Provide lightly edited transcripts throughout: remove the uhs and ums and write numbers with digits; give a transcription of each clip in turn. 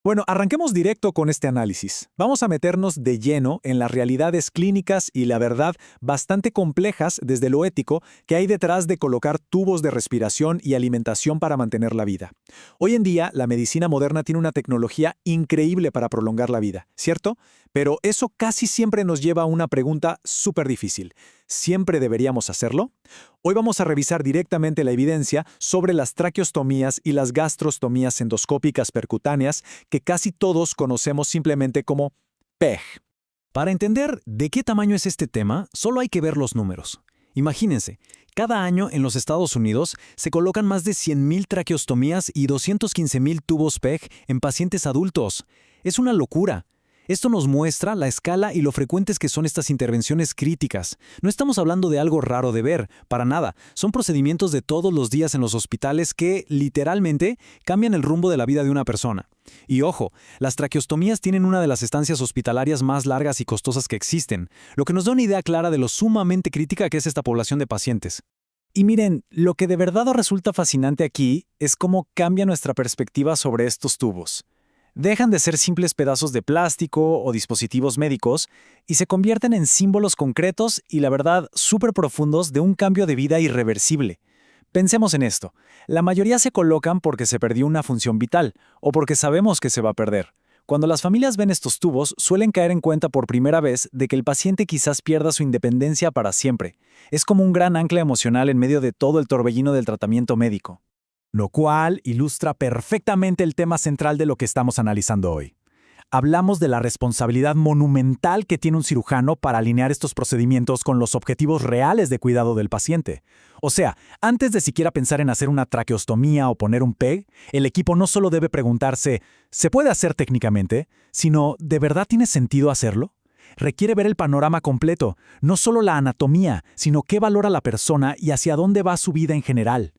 Bueno, arranquemos directo con este análisis. Vamos a meternos de lleno en las realidades clínicas y la verdad bastante complejas desde lo ético que hay detrás de colocar tubos de respiración y alimentación para mantener la vida. Hoy en día, la medicina moderna tiene una tecnología increíble para prolongar la vida, ¿cierto? Pero eso casi siempre nos lleva a una pregunta súper difícil. ¿Siempre deberíamos hacerlo? Hoy vamos a revisar directamente la evidencia sobre las traqueostomías y las gastrostomías endoscópicas percutáneas que casi todos conocemos simplemente como PEG. Para entender de qué tamaño es este tema, solo hay que ver los números. Imagínense, cada año en los Estados Unidos se colocan más de 100.000 traqueostomías y 215.000 tubos PEG en pacientes adultos. Es una locura. Esto nos muestra la escala y lo frecuentes que son estas intervenciones críticas. No estamos hablando de algo raro de ver, para nada. Son procedimientos de todos los días en los hospitales que, literalmente, cambian el rumbo de la vida de una persona. Y ojo, las traqueostomías tienen una de las estancias hospitalarias más largas y costosas que existen, lo que nos da una idea clara de lo sumamente crítica que es esta población de pacientes. Y miren, lo que de verdad resulta fascinante aquí es cómo cambia nuestra perspectiva sobre estos tubos. Dejan de ser simples pedazos de plástico o dispositivos médicos y se convierten en símbolos concretos y, la verdad, súper profundos de un cambio de vida irreversible. Pensemos en esto. La mayoría se colocan porque se perdió una función vital o porque sabemos que se va a perder. Cuando las familias ven estos tubos, suelen caer en cuenta por primera vez de que el paciente quizás pierda su independencia para siempre. Es como un gran ancla emocional en medio de todo el torbellino del tratamiento médico. Lo cual ilustra perfectamente el tema central de lo que estamos analizando hoy. Hablamos de la responsabilidad monumental que tiene un cirujano para alinear estos procedimientos con los objetivos reales de cuidado del paciente. O sea, antes de siquiera pensar en hacer una traqueostomía o poner un PEG, el equipo no solo debe preguntarse, ¿se puede hacer técnicamente?, sino, ¿de verdad tiene sentido hacerlo? Requiere ver el panorama completo, no solo la anatomía, sino qué valora la persona y hacia dónde va su vida en general.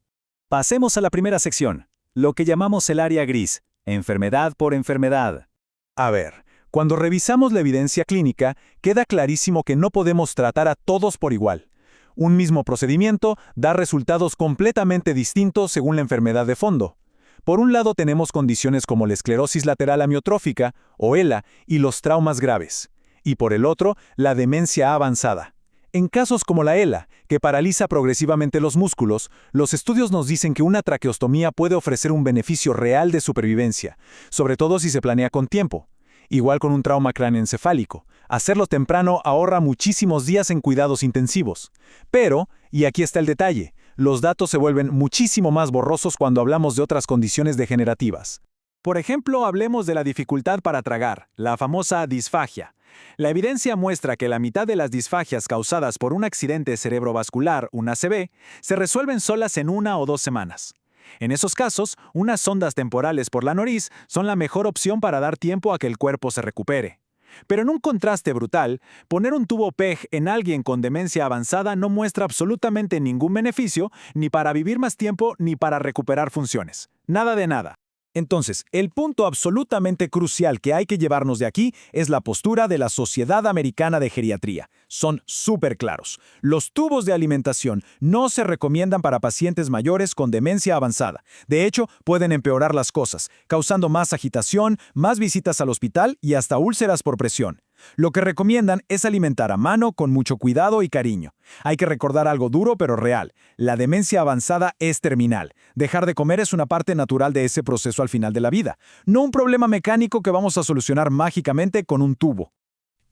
Pasemos a la primera sección, lo que llamamos el área gris, enfermedad por enfermedad. A ver, cuando revisamos la evidencia clínica, queda clarísimo que no podemos tratar a todos por igual. Un mismo procedimiento da resultados completamente distintos según la enfermedad de fondo. Por un lado tenemos condiciones como la esclerosis lateral amiotrófica, o ELA, y los traumas graves. Y por el otro, la demencia avanzada. En casos como la ELA, que paraliza progresivamente los músculos, los estudios nos dicen que una traqueostomía puede ofrecer un beneficio real de supervivencia, sobre todo si se planea con tiempo. Igual con un trauma cráneoencefálico. Hacerlo temprano ahorra muchísimos días en cuidados intensivos. Pero, y aquí está el detalle, los datos se vuelven muchísimo más borrosos cuando hablamos de otras condiciones degenerativas. Por ejemplo, hablemos de la dificultad para tragar, la famosa disfagia. La evidencia muestra que la mitad de las disfagias causadas por un accidente cerebrovascular, un ACV, se resuelven solas en 1 o 2 semanas. En esos casos, unas sondas temporales por la nariz son la mejor opción para dar tiempo a que el cuerpo se recupere. Pero en un contraste brutal, poner un tubo PEG en alguien con demencia avanzada no muestra absolutamente ningún beneficio, ni para vivir más tiempo ni para recuperar funciones. Nada de nada. Entonces, el punto absolutamente crucial que hay que llevarnos de aquí es la postura de la Sociedad Americana de Geriatría. Son súper claros. Los tubos de alimentación no se recomiendan para pacientes mayores con demencia avanzada. De hecho, pueden empeorar las cosas, causando más agitación, más visitas al hospital y hasta úlceras por presión. Lo que recomiendan es alimentar a mano con mucho cuidado y cariño. Hay que recordar algo duro pero real. La demencia avanzada es terminal. Dejar de comer es una parte natural de ese proceso al final de la vida, no un problema mecánico que vamos a solucionar mágicamente con un tubo.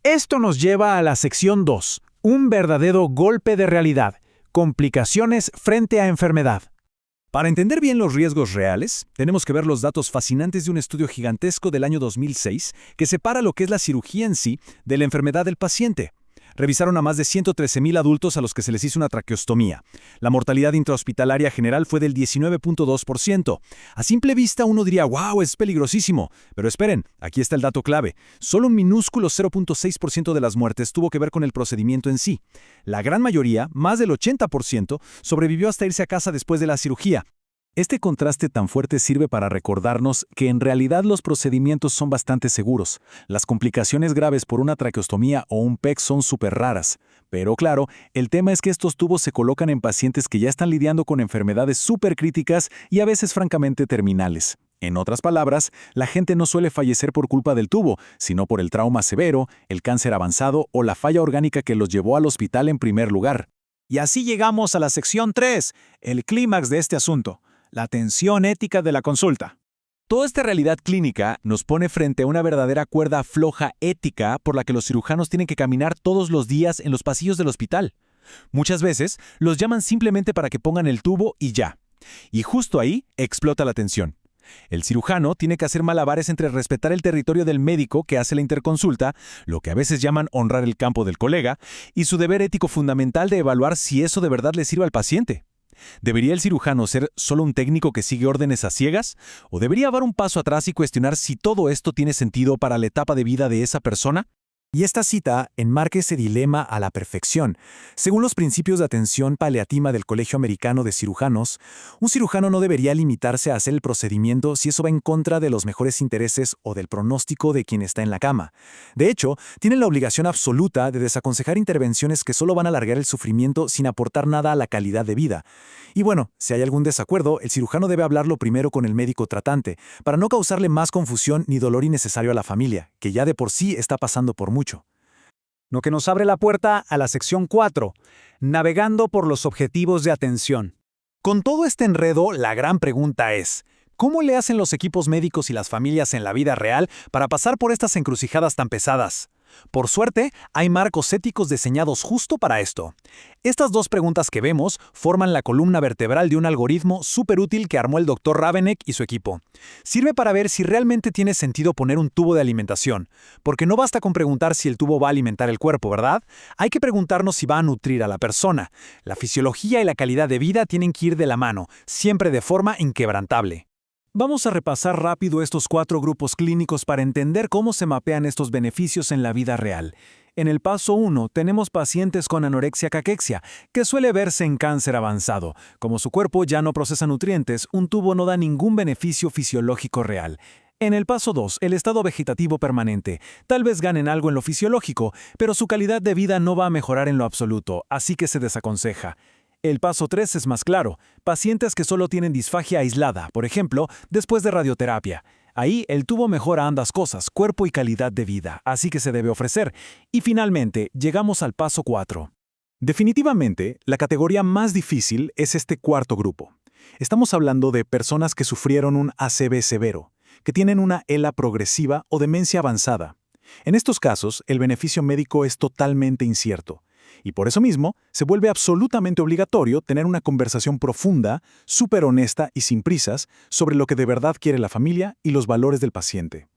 Esto nos lleva a la sección 2, un verdadero golpe de realidad, complicaciones frente a enfermedad. Para entender bien los riesgos reales, tenemos que ver los datos fascinantes de un estudio gigantesco del año 2006 que separa lo que es la cirugía en sí de la enfermedad del paciente. Revisaron a más de 113.000 adultos a los que se les hizo una traqueostomía. La mortalidad intrahospitalaria general fue del 19.2%. A simple vista uno diría, ¡wow, es peligrosísimo! Pero esperen, aquí está el dato clave. Solo un minúsculo 0.6% de las muertes tuvo que ver con el procedimiento en sí. La gran mayoría, más del 80%, sobrevivió hasta irse a casa después de la cirugía. Este contraste tan fuerte sirve para recordarnos que en realidad los procedimientos son bastante seguros. Las complicaciones graves por una traqueostomía o un PEG son súper raras. Pero claro, el tema es que estos tubos se colocan en pacientes que ya están lidiando con enfermedades súper críticas y a veces francamente terminales. En otras palabras, la gente no suele fallecer por culpa del tubo, sino por el trauma severo, el cáncer avanzado o la falla orgánica que los llevó al hospital en primer lugar. Y así llegamos a la sección 3, el clímax de este asunto, la atención ética de la consulta. Toda esta realidad clínica nos pone frente a una verdadera cuerda floja ética por la que los cirujanos tienen que caminar todos los días en los pasillos del hospital. Muchas veces los llaman simplemente para que pongan el tubo y ya. Y justo ahí explota la tensión. El cirujano tiene que hacer malabares entre respetar el territorio del médico que hace la interconsulta, lo que a veces llaman honrar el campo del colega, y su deber ético fundamental de evaluar si eso de verdad le sirve al paciente. ¿Debería el cirujano ser solo un técnico que sigue órdenes a ciegas? ¿O debería dar un paso atrás y cuestionar si todo esto tiene sentido para la etapa de vida de esa persona? Y esta cita enmarca ese dilema a la perfección. Según los principios de atención paliativa del Colegio Americano de Cirujanos, un cirujano no debería limitarse a hacer el procedimiento si eso va en contra de los mejores intereses o del pronóstico de quien está en la cama. De hecho, tiene la obligación absoluta de desaconsejar intervenciones que solo van a alargar el sufrimiento sin aportar nada a la calidad de vida. Y bueno, si hay algún desacuerdo, el cirujano debe hablarlo primero con el médico tratante, para no causarle más confusión ni dolor innecesario a la familia, que ya de por sí está pasando por mucho. Lo que nos abre la puerta a la sección 4, navegando por los objetivos de atención. Con todo este enredo, la gran pregunta es, ¿cómo le hacen los equipos médicos y las familias en la vida real para pasar por estas encrucijadas tan pesadas? Por suerte, hay marcos éticos diseñados justo para esto. Estas dos preguntas que vemos forman la columna vertebral de un algoritmo súper útil que armó el Dr. Ravenek y su equipo. Sirve para ver si realmente tiene sentido poner un tubo de alimentación, porque no basta con preguntar si el tubo va a alimentar el cuerpo, ¿verdad? Hay que preguntarnos si va a nutrir a la persona. La fisiología y la calidad de vida tienen que ir de la mano, siempre de forma inquebrantable. Vamos a repasar rápido estos 4 grupos clínicos para entender cómo se mapean estos beneficios en la vida real. En el paso 1 tenemos pacientes con anorexia-caquexia, que suele verse en cáncer avanzado. Como su cuerpo ya no procesa nutrientes, un tubo no da ningún beneficio fisiológico real. En el paso 2, el estado vegetativo permanente. Tal vez ganen algo en lo fisiológico, pero su calidad de vida no va a mejorar en lo absoluto, así que se desaconseja. El paso 3 es más claro, pacientes que solo tienen disfagia aislada, por ejemplo, después de radioterapia. Ahí el tubo mejora ambas cosas, cuerpo y calidad de vida, así que se debe ofrecer. Y finalmente, llegamos al paso 4. Definitivamente, la categoría más difícil es este cuarto grupo. Estamos hablando de personas que sufrieron un ACV severo, que tienen una ELA progresiva o demencia avanzada. En estos casos, el beneficio médico es totalmente incierto. Y por eso mismo, se vuelve absolutamente obligatorio tener una conversación profunda, súper honesta y sin prisas sobre lo que de verdad quiere la familia y los valores del paciente.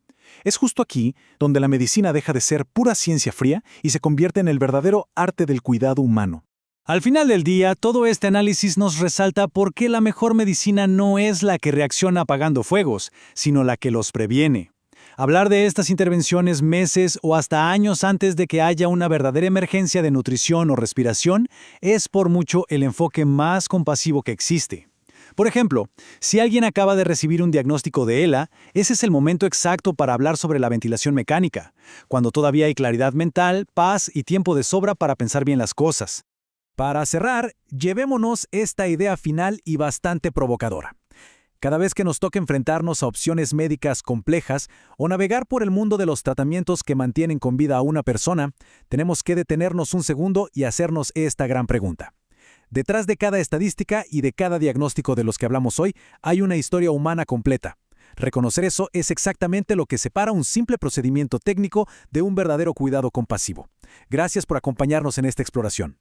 Es justo aquí donde la medicina deja de ser pura ciencia fría y se convierte en el verdadero arte del cuidado humano. Al final del día, todo este análisis nos resalta por qué la mejor medicina no es la que reacciona apagando fuegos, sino la que los previene. Hablar de estas intervenciones meses o hasta años antes de que haya una verdadera emergencia de nutrición o respiración es por mucho el enfoque más compasivo que existe. Por ejemplo, si alguien acaba de recibir un diagnóstico de ELA, ese es el momento exacto para hablar sobre la ventilación mecánica, cuando todavía hay claridad mental, paz y tiempo de sobra para pensar bien las cosas. Para cerrar, llevémonos esta idea final y bastante provocadora. Cada vez que nos toque enfrentarnos a opciones médicas complejas o navegar por el mundo de los tratamientos que mantienen con vida a una persona, tenemos que detenernos un segundo y hacernos esta gran pregunta. Detrás de cada estadística y de cada diagnóstico de los que hablamos hoy, hay una historia humana completa. Reconocer eso es exactamente lo que separa un simple procedimiento técnico de un verdadero cuidado compasivo. Gracias por acompañarnos en esta exploración.